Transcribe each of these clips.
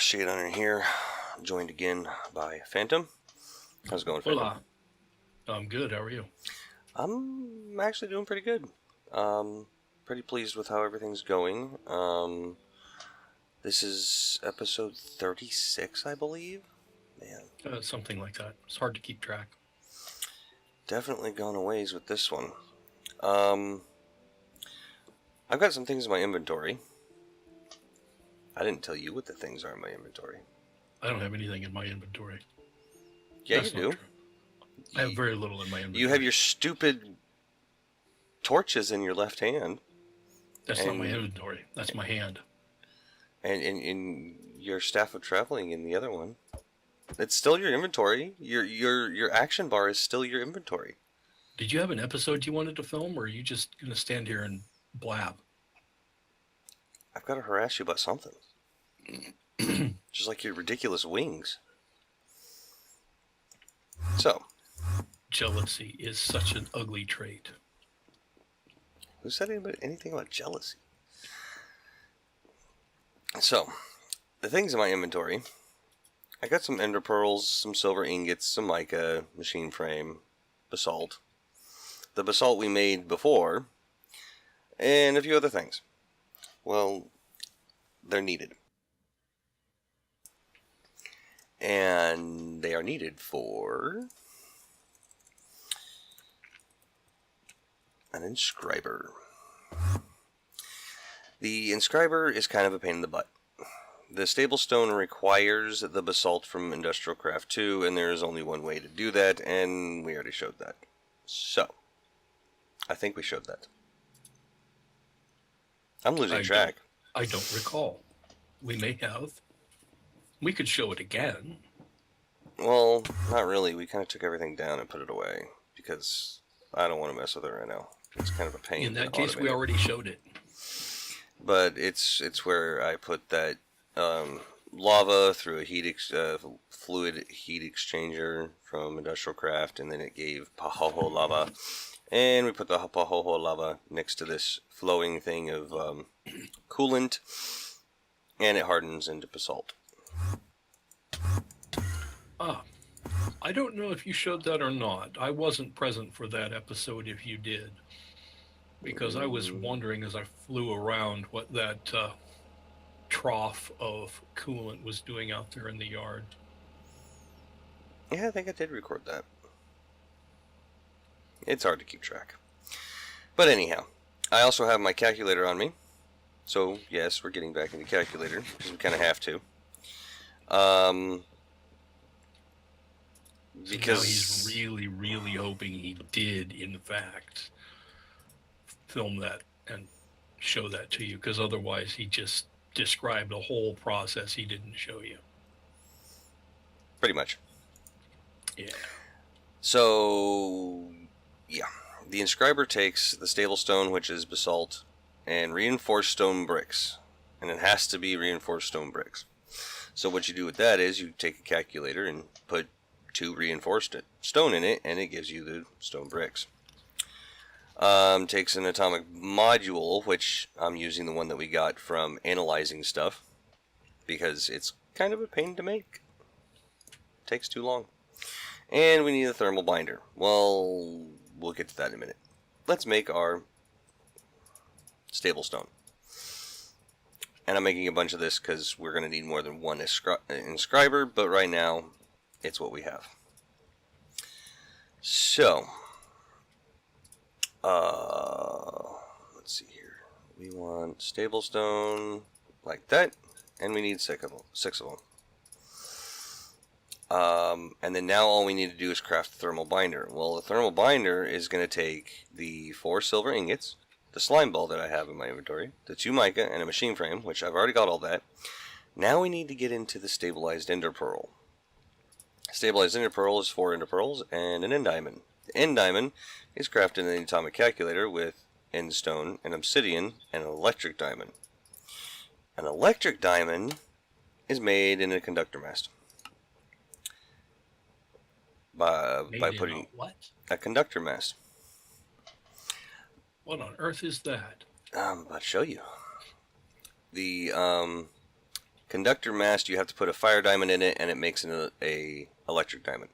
Shade Hunter here, joined again by Phantom. How's it going, Phantom? Hola. I'm good. How are you? I'm actually doing pretty good. Pretty pleased with how everything's going. This is episode 36, I believe. Man, Something like that. It's hard to keep track. definitely gone a ways with this one. I've got some things in my inventory. I didn't tell you what the things are in my inventory. I don't have anything in my inventory. Yeah, That's you not do. true. I have very little in my inventory. You have your stupid torches in your left hand. That's not my inventory. That's my hand. And in your staff of traveling in the other one. It's still your inventory. Your action bar is still your inventory. Did you have an episode you wanted to film, or are you just going to stand here and blab? I've got to harass you about something. Just like your ridiculous wings. So. Jealousy is such an ugly trait. Who said anything about jealousy? So, the things in my inventory. I got some ender pearls, some silver ingots, some mica, machine frame, basalt. The basalt we made before, and a few other things. Well, they're needed. And they are needed for an inscriber. The inscriber is kind of a pain in the butt. The stable stone requires the basalt from Industrial Craft 2, and there is only one way to do that, and we already showed that. So, I think we showed that. I'm losing track. I don't recall. We may have. We could show it again. Well, not really. We kind of took everything down and put it away, because I don't want to mess with it right now. It's kind of a pain. In that case, we already showed it. But it's where I put that lava through a fluid heat exchanger from Industrial Craft, and then it gave Pahoho lava. And we put the Pahoho lava next to this flowing thing of coolant, and it hardens into basalt. I don't know if you showed that or not. I wasn't present for that episode if you did, because I was wondering as I flew around what that trough of coolant was doing out there in the yard. Yeah, I think I did record that. It's hard to keep track. But anyhow, I also have my calculator on me. So, yes, we're getting back into calculator, because we kind of have to. Because now he's really, really hoping he did, in fact, film that and show that to you, because otherwise he just described a whole process he didn't show you. Pretty much. Yeah. So, yeah. The inscriber takes the stable stone, which is basalt, and reinforced stone bricks. And it has to be reinforced stone bricks. So what you do with that is you take a calculator and put 2 reinforced stone in it, and it gives you the stone bricks. Takes an atomic module, which I'm using the one that we got from analyzing stuff, because it's kind of a pain to make. Takes too long. And we need a thermal binder. Well, we'll get to that in a minute. Let's make our stable stone. And I'm making a bunch of this because we're going to need more than one inscriber, but right now, it's what we have. So, let's see here. We want stable stone like that, and we need 6 of them. And then now all we need to do is craft the thermal binder. Well, the thermal binder is going to take the 4 silver ingots, the slime ball that I have in my inventory, the 2 mica, and a machine frame, which I've already got all that. Now we need to get into the stabilized ender pearl. Stabilized ender pearl is 4 ender pearls and an end diamond. The end diamond is crafted in the atomic calculator with end stone, an obsidian, and an electric diamond. An electric diamond is made in a conductor mast. By putting what? A conductor mast. What on earth is that? I'm about to show you. The Conductor mast, you have to put a fire diamond in it, and it makes a electric diamond.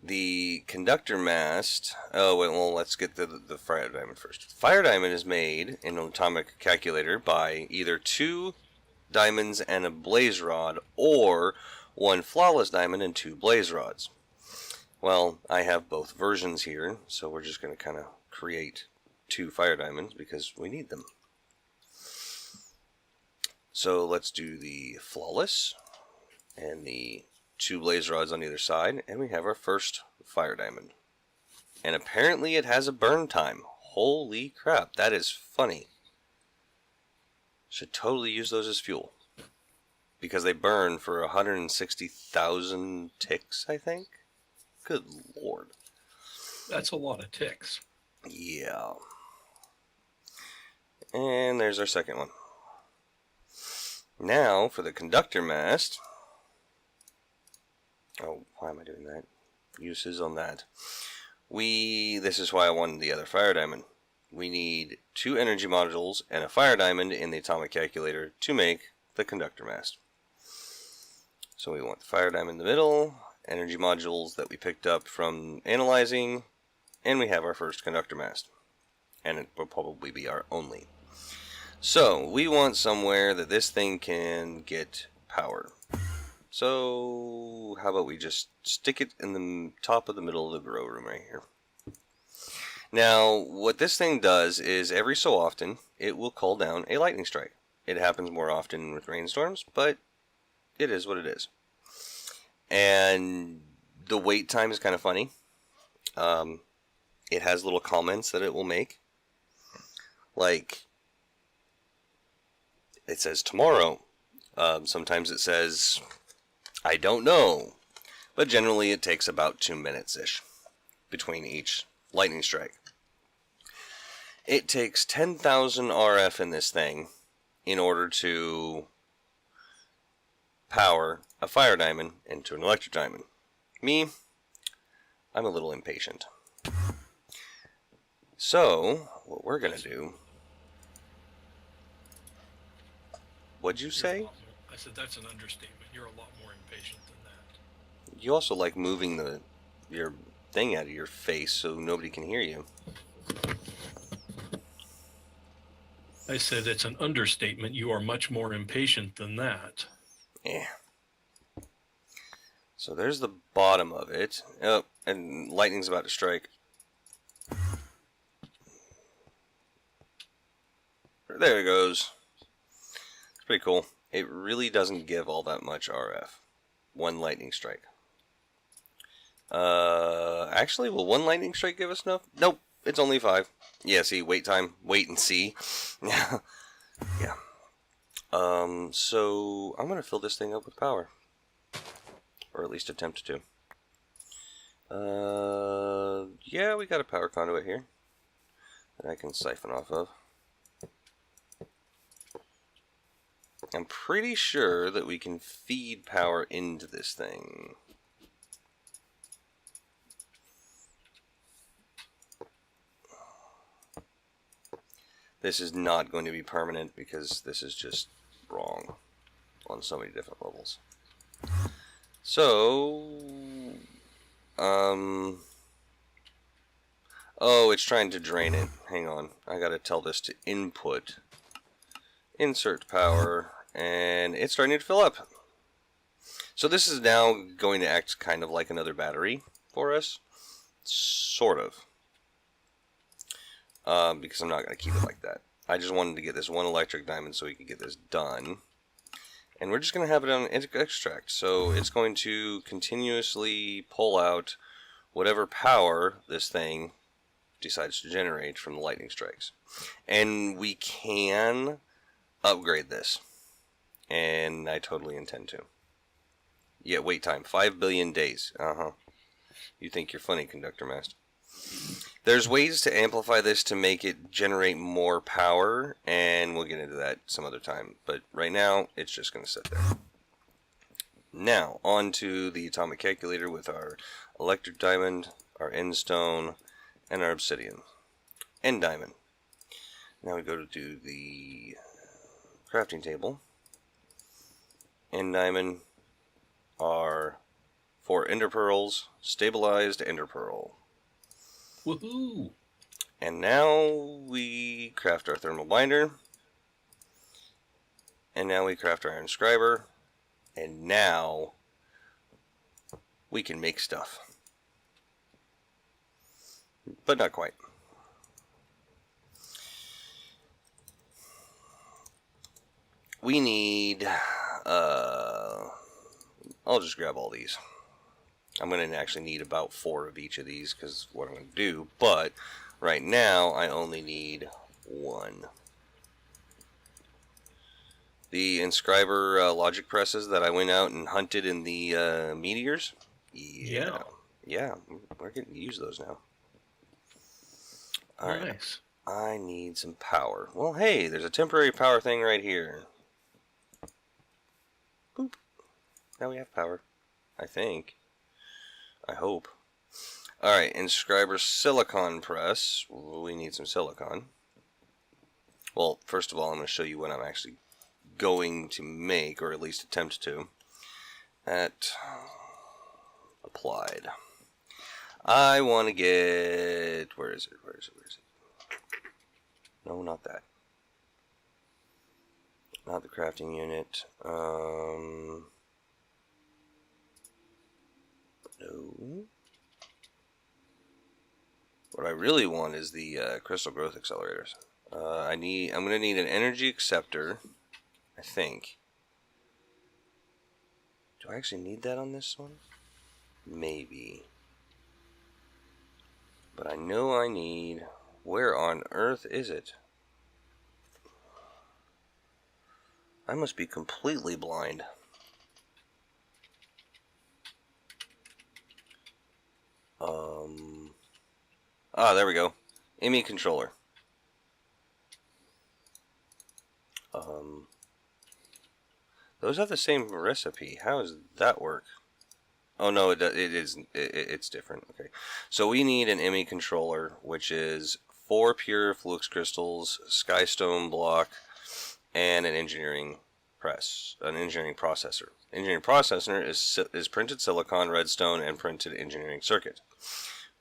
The conductor mast... Oh, wait, well, let's get the fire diamond first. Fire diamond is made in an atomic calculator by either 2 diamonds and a blaze rod, or 1 flawless diamond and 2 blaze rods. Well, I have both versions here, so we're just going to kind of create 2 fire diamonds because we need them. So let's do the flawless and the 2 blaze rods on either side, and we have our first fire diamond. And apparently it has a burn time. Holy crap, that is funny. Should totally use those as fuel. Because they burn for 160,000 ticks, I think? Good lord. That's a lot of ticks. Yeah. And there's our second one. Now, for the conductor mast... Oh, why am I doing that? Uses on that. This is why I wanted the other fire diamond. We need 2 energy modules and a fire diamond in the atomic calculator to make the conductor mast. So we want the fire diamond in the middle, energy modules that we picked up from analyzing, and we have our first conductor mast. And it will probably be our only. So, we want somewhere that this thing can get power. So, how about we just stick it in the top of the middle of the grow room right here. Now, what this thing does is every so often, it will call down a lightning strike. It happens more often with rainstorms, but it is what it is. And the wait time is kind of funny. It has little comments that it will make. Like, it says tomorrow. Sometimes it says, I don't know. But generally it takes about 2 minutes-ish between each lightning strike. It takes 10,000 RF in this thing in order to power a fire diamond into an electric diamond. Me, I'm a little impatient. So, what we're going to do... What'd you say? I said that's an understatement. You're a lot more impatient than that. You also like moving your thing out of your face so nobody can hear you. I said it's an understatement. You are much more impatient than that. Yeah. So there's the bottom of it. Oh, and lightning's about to strike. There it goes. It's pretty cool. It really doesn't give all that much RF. 1 lightning strike. Actually, will 1 lightning strike give us enough? Nope, it's only 5. Yeah, see, wait time. Wait and see. Yeah. So I'm going to fill this thing up with power. Or at least attempt to. Yeah, we got a power conduit here that I can siphon off of. I'm pretty sure that we can feed power into this thing. This is not going to be permanent because this is just wrong on so many different levels. So, oh, it's trying to drain it. Hang on, I gotta tell this to input. Insert power, and it's starting to fill up. So this is now going to act kind of like another battery for us. Sort of. Because I'm not going to keep it like that. I just wanted to get this 1 electric diamond so we could get this done. And we're just going to have it on extract. So it's going to continuously pull out whatever power this thing decides to generate from the lightning strikes. And we can upgrade this. And I totally intend to. Yeah, wait time. 5 billion days. You think you're funny, Conductor Master. There's ways to amplify this to make it generate more power, and we'll get into that some other time. But right now, it's just going to sit there. Now, on to the atomic calculator with our electric diamond, our end stone, and our obsidian. End diamond. Now we go to do the crafting table. and diamond are 4 ender pearls, stabilized ender pearl. Woohoo! And now we craft our thermal binder. And now we craft our inscriber. And now we can make stuff. But not quite. We need, I'll just grab all these. I'm going to actually need about 4 of each of these because what I'm going to do. But right now, I only need 1. The inscriber logic presses that I went out and hunted in the meteors. Yeah, we're getting to use those now. All right. Nice. I need some power. Well, hey, there's a temporary power thing right here. Boop. Now we have power. I think. I hope. Alright, inscriber silicon press. We need some silicon. Well, first of all, I'm going to show you what I'm actually going to make, or at least attempt to. At Applied. I want to get... Where is it? No, not that. Not the crafting unit. No. What I really want is the crystal growth accelerators. I'm going to need an energy acceptor, I think. Do I actually need that on this one? Maybe. But I know I need... Where on earth is it? I must be completely blind. There we go. ME controller. Those have the same recipe. How does that work? Oh no, it's different. Okay, so we need an ME controller, which is 4 pure flux crystals, skystone block, and an engineering processor. Engineering processor is printed silicon, redstone, and printed engineering circuit.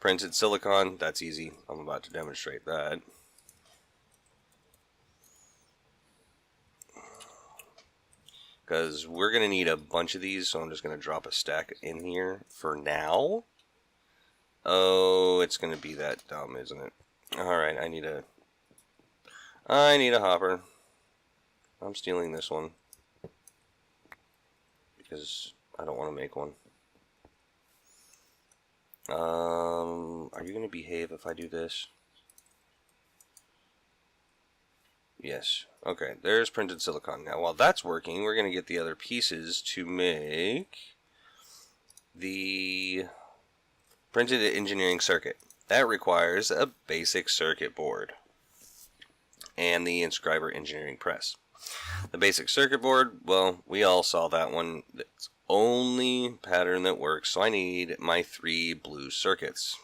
Printed silicon, that's easy. I'm about to demonstrate that. Because we're going to need a bunch of these, so I'm just going to drop a stack in here for now. Oh, it's going to be that dumb, isn't it? Alright, I need a hopper. I'm stealing this one. Because I don't want to make one. Are you going to behave if I do this? Yes. Okay, there's printed silicon. Now, while that's working, we're going to get the other pieces to make the printed engineering circuit. That requires a basic circuit board and the inscriber engineering press. The basic circuit board, well, we all saw that one. It's only pattern that works, so I need my 3 blue circuits.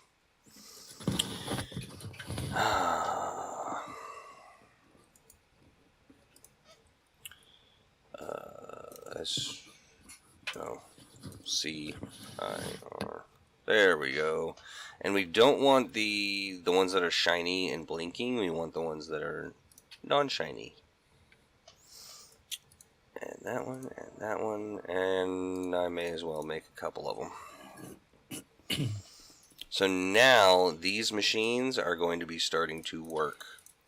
C-I-R. There we go. And we don't want the ones that are shiny and blinking. We want the ones that are non-shiny. And that one, and I may as well make a couple of them. So now these machines are going to be starting to work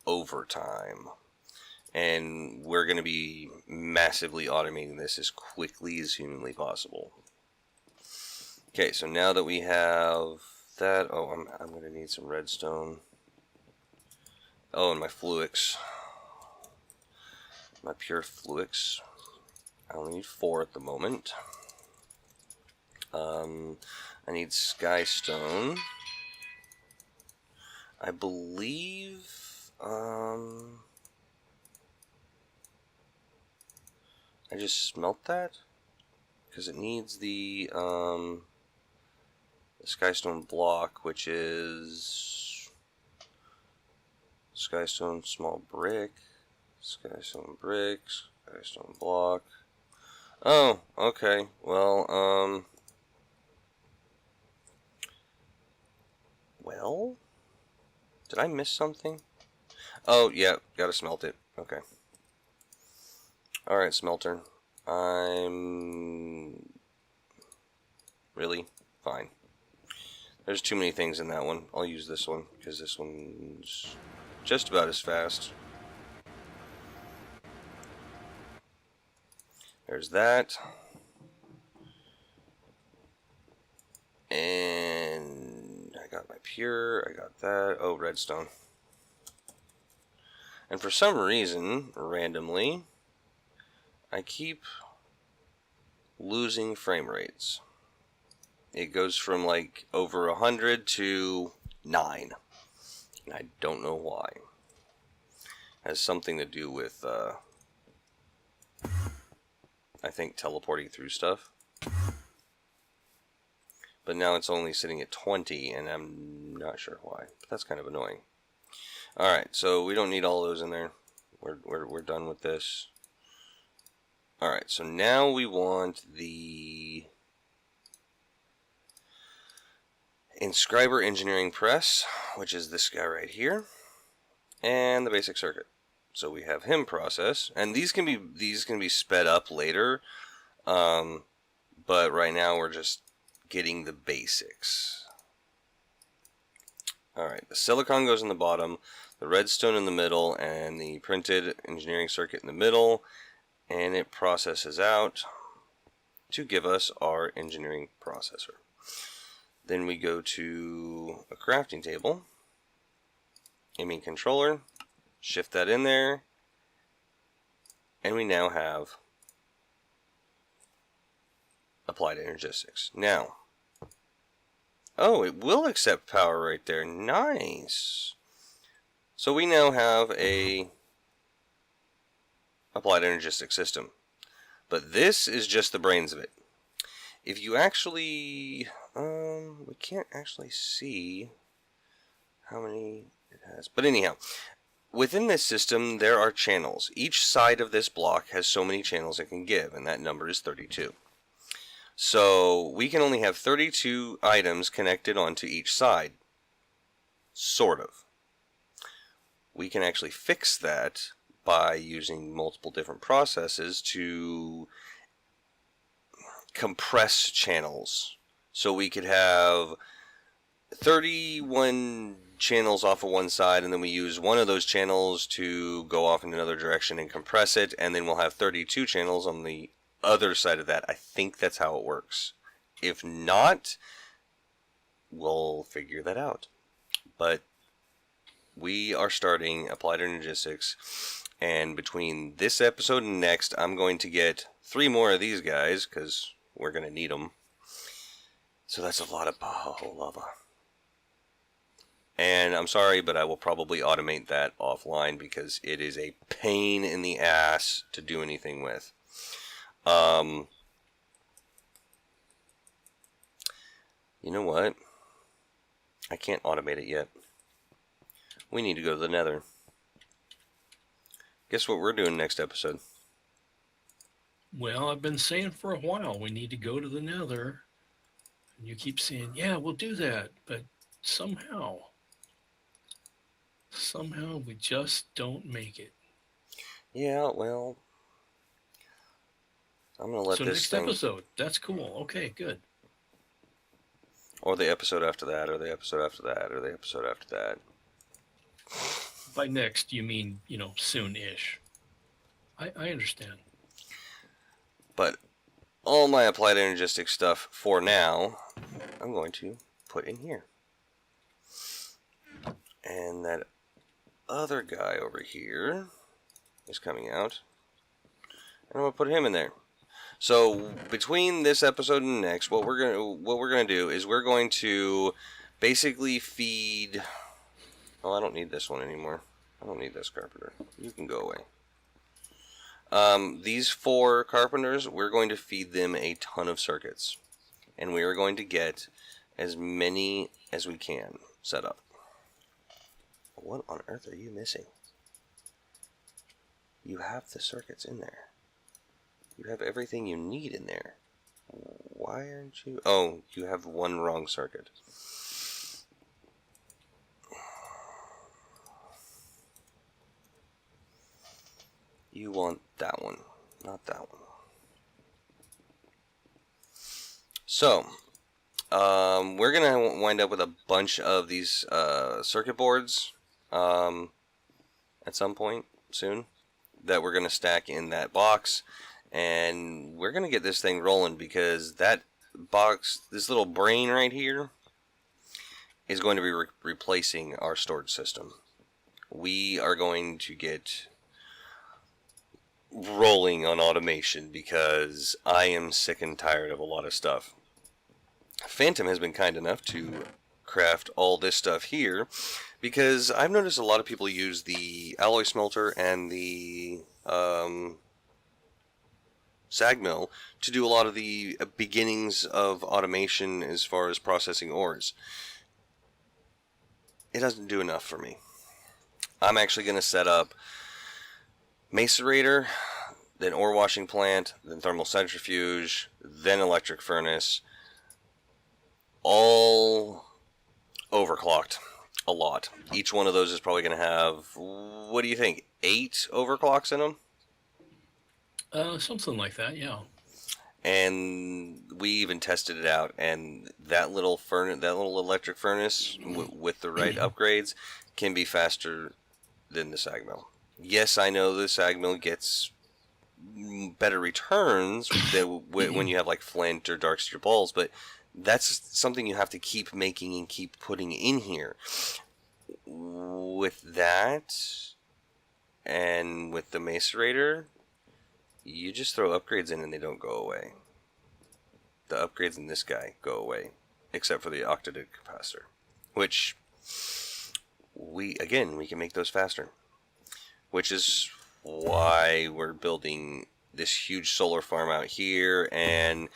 overtime. And we're going to be massively automating this as quickly as humanly possible. Okay, so now that we have that, I'm going to need some redstone. Oh, and my fluix. My pure fluix. I only need 4 at the moment. I need skystone. I believe, I just smelt that because it needs the skystone block, which is skystone small brick, skystone bricks, skystone block. Oh, okay. Well, well, did I miss something? Oh, yeah, gotta smelt it. Okay. Alright, smelter. I'm... Really? Fine. There's too many things in that one. I'll use this one, because this one's just about as fast. There's that. And I got my pure, I got that. Oh, redstone. And for some reason, randomly, I keep losing frame rates. It goes from like over 100 to 9. And I don't know why. It has something to do with, I think, teleporting through stuff. But now it's only sitting at 20, and I'm not sure why. But that's kind of annoying. Alright, so we don't need all those in there. We're done with this. Alright, so now we want the Inscriber Engineering Press, which is this guy right here, and the basic circuit. So we have him process, and these can be sped up later, but right now we're just getting the basics. Alright, the silicon goes in the bottom, the redstone in the middle, and the printed engineering circuit in the middle, and it processes out to give us our engineering processor. Then we go to a crafting table, aiming controller, shift that in there, and we now have Applied Energistics. Now, oh, it will accept power right there. Nice. So we now have a Applied Energistics system. But this is just the brains of it. If you actually, we can't actually see how many it has. But anyhow, within this system, there are channels. Each side of this block has so many channels it can give, and that number is 32. So we can only have 32 items connected onto each side. Sort of. We can actually fix that by using multiple different processes to compress channels. So we could have 31 channels off of one side, and then we use one of those channels to go off in another direction and compress it, and then we'll have 32 channels on the other side of that. I think that's how it works. If not, we'll figure that out. But we are starting Applied Energistics, and between this episode and next, I'm going to get 3 more of these guys, because we're going to need them. So that's a lot of lava. And I'm sorry, but I will probably automate that offline, because it is a pain in the ass to do anything with. You know what? I can't automate it yet. We need to go to the Nether. Guess what we're doing next episode? Well, I've been saying for a while we need to go to the Nether. And you keep saying, yeah, we'll do that. But somehow we just don't make it. Yeah, well, I'm going to let this next thing... episode. That's cool. Okay, good. Or the episode after that, or the episode after that, or the episode after that. By next, you mean, soon-ish. I understand. But all my Applied Energistics stuff for now, I'm going to put in here. And that other guy over here is coming out. And I'm going to put him in there. So between this episode and next, what we're gonna do is we're going to basically feed... Oh, I don't need this one anymore. I don't need this carpenter. You can go away. These 4 carpenters, we're going to feed them a ton of circuits. And we are going to get as many as we can set up. What on earth are you missing? You have the circuits in there. You have everything you need in there. Why aren't you... Oh, you have one wrong circuit. You want that one, not that one. So, we're going to wind up with a bunch of these circuit boards at some point soon that we're going to stack in that box. And we're going to get this thing rolling because that box, this little brain right here, is going to be replacing our storage system. We are going to get rolling on automation because I am sick and tired of a lot of stuff. Phantom has been kind enough to craft all this stuff here because I've noticed a lot of people use the alloy smelter and the sag mill to do a lot of the beginnings of automation as far as processing ores. It doesn't do enough for me. I'm actually going to set up macerator, then ore washing plant, then thermal centrifuge, then electric furnace, all overclocked a lot. Each one of those is probably going to have, what do you think, 8 overclocks in them? Something like that, yeah. And we even tested it out, and that little electric furnace with the right upgrades can be faster than the sag mill. Yes, I know the sag mill gets better returns when you have like flint or dark steel balls, but that's something you have to keep making and keep putting in here. With that, and with the macerator, you just throw upgrades in and they don't go away. The upgrades in this guy go away, except for the octadict capacitor, which we can make those faster. Which is why we're building this huge solar farm out here, and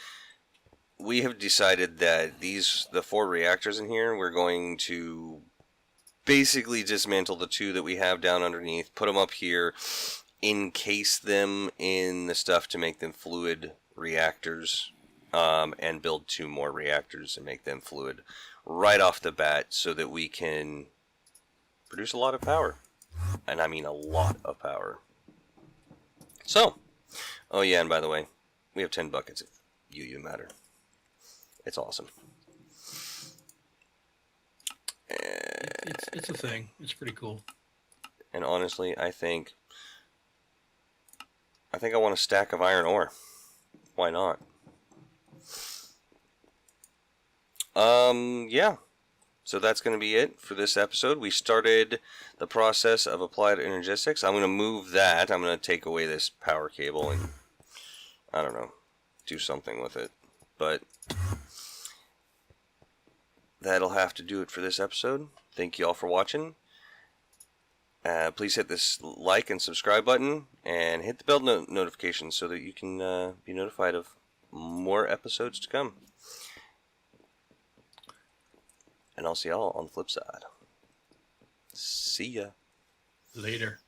we have decided that the 4 reactors in here, we're going to basically dismantle the 2 that we have down underneath, put them up here, encase them in the stuff to make them fluid reactors, and build 2 more reactors and make them fluid right off the bat so that we can produce a lot of power. And I mean a lot of power. So, oh yeah, and by the way, we have 10 buckets if you matter. It's awesome. It's a thing. It's pretty cool. And honestly, I think I want a stack of iron ore. Why not? Yeah. So that's going to be it for this episode. We started the process of Applied Energistics. I'm going to move that. I'm going to take away this power cable and, I don't know, do something with it. But that'll have to do it for this episode. Thank you all for watching. Please hit this like and subscribe button and hit the bell notification so that you can be notified of more episodes to come. And I'll see y'all on the flip side. See ya. Later.